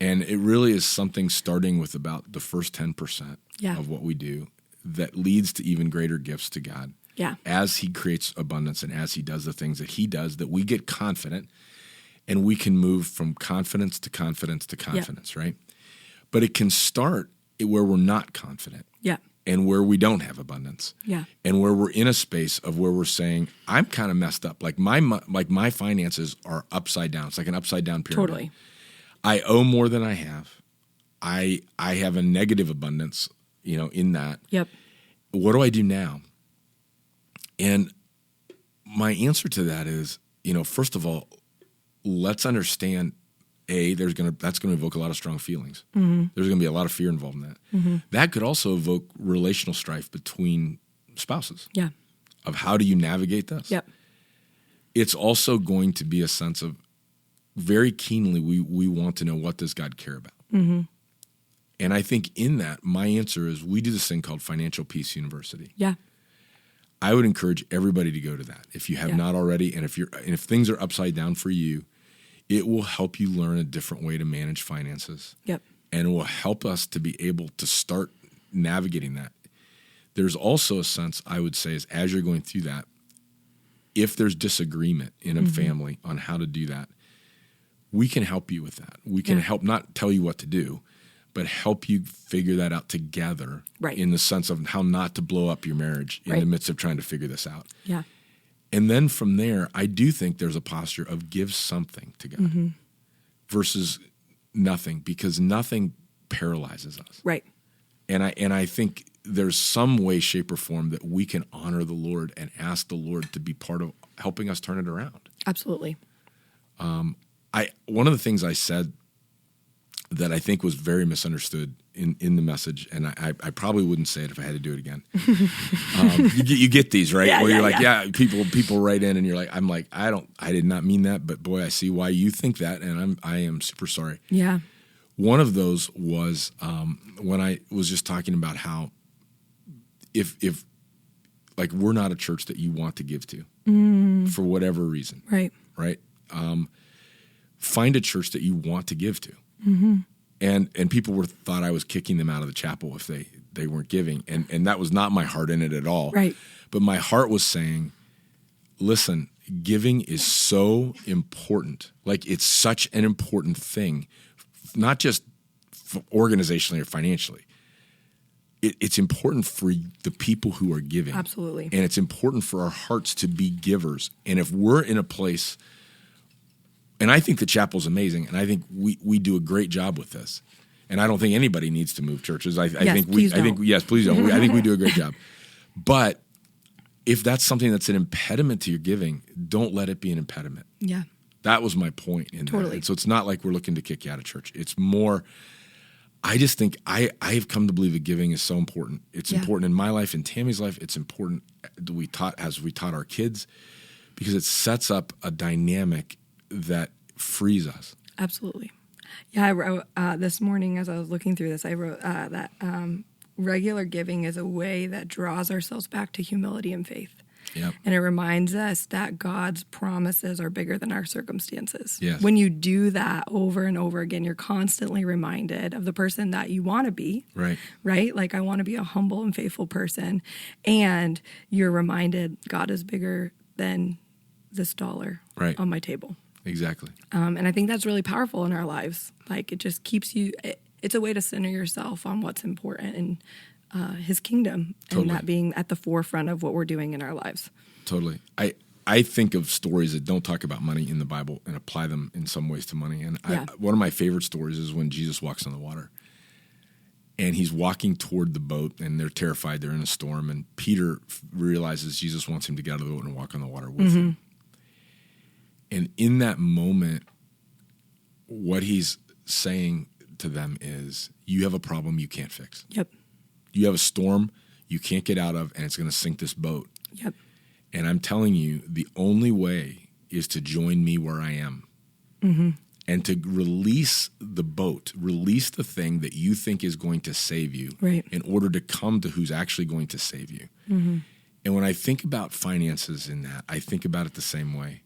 [SPEAKER 2] And it really is something starting with about the first 10% of what we do that leads to even greater gifts to God.
[SPEAKER 1] Yeah.
[SPEAKER 2] As he creates abundance and as he does the things that he does, that we get confident and we can move from confidence to confidence to confidence, right? But it can start where we're not confident.
[SPEAKER 1] Yeah.
[SPEAKER 2] And where we don't have abundance.
[SPEAKER 1] Yeah.
[SPEAKER 2] And where we're in a space of where we're saying, I'm kind of messed up. Like my finances are upside down. It's like an upside down pyramid.
[SPEAKER 1] Totally.
[SPEAKER 2] I owe more than I have. I have a negative abundance, in that.
[SPEAKER 1] Yep. What
[SPEAKER 2] do I do now? And my answer to that is, first of all, let's understand, that's going to evoke a lot of strong feelings. Mm-hmm. There's going to be a lot of fear involved in that. Mm-hmm. That could also evoke relational strife between spouses.
[SPEAKER 1] Yeah.
[SPEAKER 2] Of how do you navigate this?
[SPEAKER 1] Yep.
[SPEAKER 2] It's also going to be a sense of very keenly we want to know, what does God care about?
[SPEAKER 1] Mm-hmm.
[SPEAKER 2] And I think in that, my answer is we do this thing called Financial Peace University.
[SPEAKER 1] Yeah.
[SPEAKER 2] I would encourage everybody to go to that if you have not already, and if things are upside down for you, it will help you learn a different way to manage finances.
[SPEAKER 1] Yep.
[SPEAKER 2] And it will help us to be able to start navigating that. There's also a sense, I would say, is as you're going through that, if there's disagreement in a family on how to do that, we can help you with that. We can help, not tell you what to do, but help you figure that out together, in the sense of how not to blow up your marriage in the midst of trying to figure this out.
[SPEAKER 1] Yeah.
[SPEAKER 2] And then from there, I do think there's a posture of give something to God versus nothing, because nothing paralyzes us.
[SPEAKER 1] Right.
[SPEAKER 2] And I think there's some way, shape, or form that we can honor the Lord and ask the Lord to be part of helping us turn it around.
[SPEAKER 1] Absolutely.
[SPEAKER 2] One of the things I said that I think was very misunderstood in the message, and I probably wouldn't say it if I had to do it again. You get these, right? Where you're like, people write in and you're like, I did not mean that, but boy, I see why you think that, and I am super sorry.
[SPEAKER 1] Yeah.
[SPEAKER 2] One of those was when I was just talking about how if like we're not a church that you want to give to for whatever reason.
[SPEAKER 1] Right.
[SPEAKER 2] Right. Find a church that you want to give to. And people thought I was kicking them out of the chapel if they weren't giving. And that was not my heart in it at all.
[SPEAKER 1] Right.
[SPEAKER 2] But my heart was saying, listen, giving is so important. Like, it's such an important thing, not just organizationally or financially. It's important for the people who are giving.
[SPEAKER 1] Absolutely.
[SPEAKER 2] And it's important for our hearts to be givers. And if we're in a place, and I think the chapel's amazing, and I think we do a great job with this. And I don't think anybody needs to move churches. I think please don't. I think we do a great job. But if that's something that's an impediment to your giving, don't let it be an impediment.
[SPEAKER 1] Yeah.
[SPEAKER 2] That was my point in
[SPEAKER 1] Totally.
[SPEAKER 2] that. And so it's not like we're looking to kick you out of church. It's more, I just think I've come to believe that giving is so important. It's important in my life, in Tammy's life. It's important that we taught our kids, because it sets up a dynamic that frees us.
[SPEAKER 1] Absolutely. Yeah, I wrote this morning as I was looking through this, I wrote that regular giving is a way that draws ourselves back to humility and faith.
[SPEAKER 2] Yep.
[SPEAKER 1] And it reminds us that God's promises are bigger than our circumstances.
[SPEAKER 2] Yes.
[SPEAKER 1] When you do that over and over again, you're constantly reminded of the person that you want to be.
[SPEAKER 2] Right.
[SPEAKER 1] Right? Like, I want to be a humble and faithful person. And you're reminded God is bigger than this dollar on my table.
[SPEAKER 2] Exactly.
[SPEAKER 1] And I think that's really powerful in our lives. Like, it just keeps you, it's a way to center yourself on what's important in his kingdom, and that being at the forefront of what we're doing in our lives.
[SPEAKER 2] Totally. I think of stories that don't talk about money in the Bible and apply them in some ways to money. And one of my favorite stories is when Jesus walks on the water. And he's walking toward the boat, and they're terrified. They're in a storm. And Peter realizes Jesus wants him to get out of the boat and walk on the water with him. And in that moment, what he's saying to them is, you have a problem you can't fix.
[SPEAKER 1] Yep.
[SPEAKER 2] You have a storm you can't get out of, and it's going to sink this boat.
[SPEAKER 1] Yep.
[SPEAKER 2] And I'm telling you, the only way is to join me where I am. And to release the boat, release the thing that you think is going to save you in order to come to who's actually going to save you. And when I think about finances in that, I think about it the same way.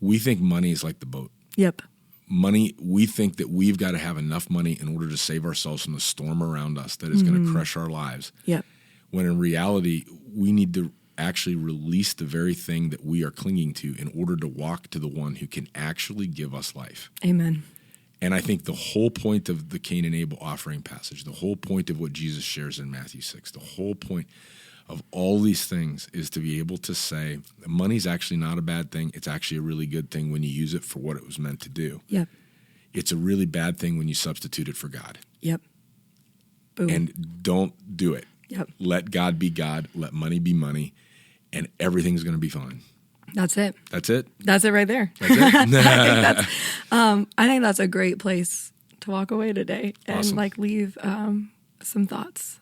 [SPEAKER 2] We think money is like the boat.
[SPEAKER 1] Yep.
[SPEAKER 2] Money, we think that we've got to have enough money in order to save ourselves from the storm around us that is going to crush our lives.
[SPEAKER 1] Yep.
[SPEAKER 2] When in reality, we need to actually release the very thing that we are clinging to in order to walk to the one who can actually give us life.
[SPEAKER 1] Amen.
[SPEAKER 2] And I think the whole point of the Cane and Abel offering passage, the whole point of what Jesus shares in Matthew 6, the whole point of all these things is to be able to say, money's actually not a bad thing. It's actually a really good thing when you use it for what it was meant to do.
[SPEAKER 1] Yep.
[SPEAKER 2] It's a really bad thing when you substitute it for God.
[SPEAKER 1] Yep. Boom.
[SPEAKER 2] And don't do it.
[SPEAKER 1] Yep.
[SPEAKER 2] Let God be God. Let money be money. And everything's going to be fine.
[SPEAKER 1] That's it.
[SPEAKER 2] That's it?
[SPEAKER 1] That's it right there.
[SPEAKER 2] That's it?
[SPEAKER 1] I think that's a great place to walk away today and
[SPEAKER 2] Awesome.
[SPEAKER 1] leave some thoughts.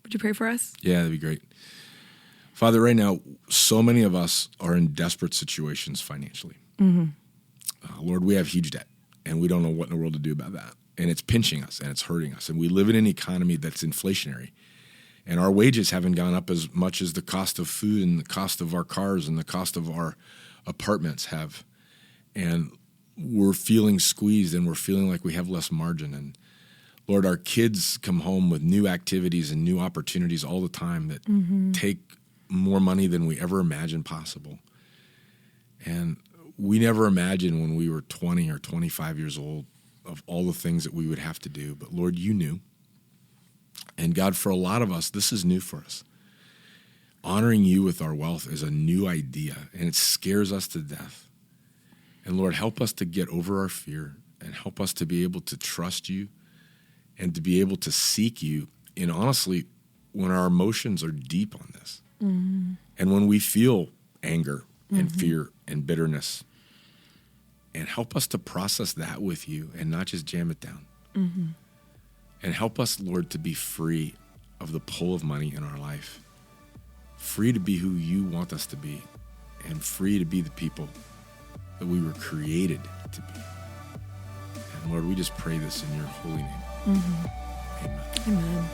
[SPEAKER 1] Would you pray for us?
[SPEAKER 2] Yeah, that'd be great. Father, right now, so many of us are in desperate situations financially. Lord, we have huge debt, and we don't know what in the world to do about that. And it's pinching us, and it's hurting us. And we live in an economy that's inflationary. And our wages haven't gone up as much as the cost of food and the cost of our cars and the cost of our apartments have. And we're feeling squeezed, and we're feeling like we have less margin. And Lord, our kids come home with new activities and new opportunities all the time that take more money than we ever imagined possible. And we never imagined when we were 20 or 25 years old of all the things that we would have to do. But Lord, you knew. And God, for a lot of us, this is new for us. Honoring you with our wealth is a new idea, and it scares us to death. And Lord, help us to get over our fear, and help us to be able to trust you and to be able to seek you. And honestly, when our emotions are deep on this, and when we feel anger and fear and bitterness, and help us to process that with you and not just jam it down. And help us, Lord, to be free of the pull of money in our life, free to be who you want us to be, and free to be the people that we were created to be. And Lord, we just pray this in your holy name. Amen.
[SPEAKER 1] Amen.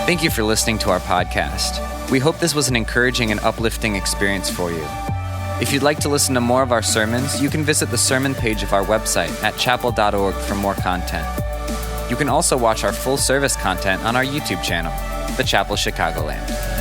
[SPEAKER 3] Thank you for listening to our podcast. We hope this was an encouraging and uplifting experience for you. If you'd like to listen to more of our sermons, you can visit the sermon page of our website at chapel.org for more content. You can also watch our full service content on our YouTube channel, The Chapel Chicagoland.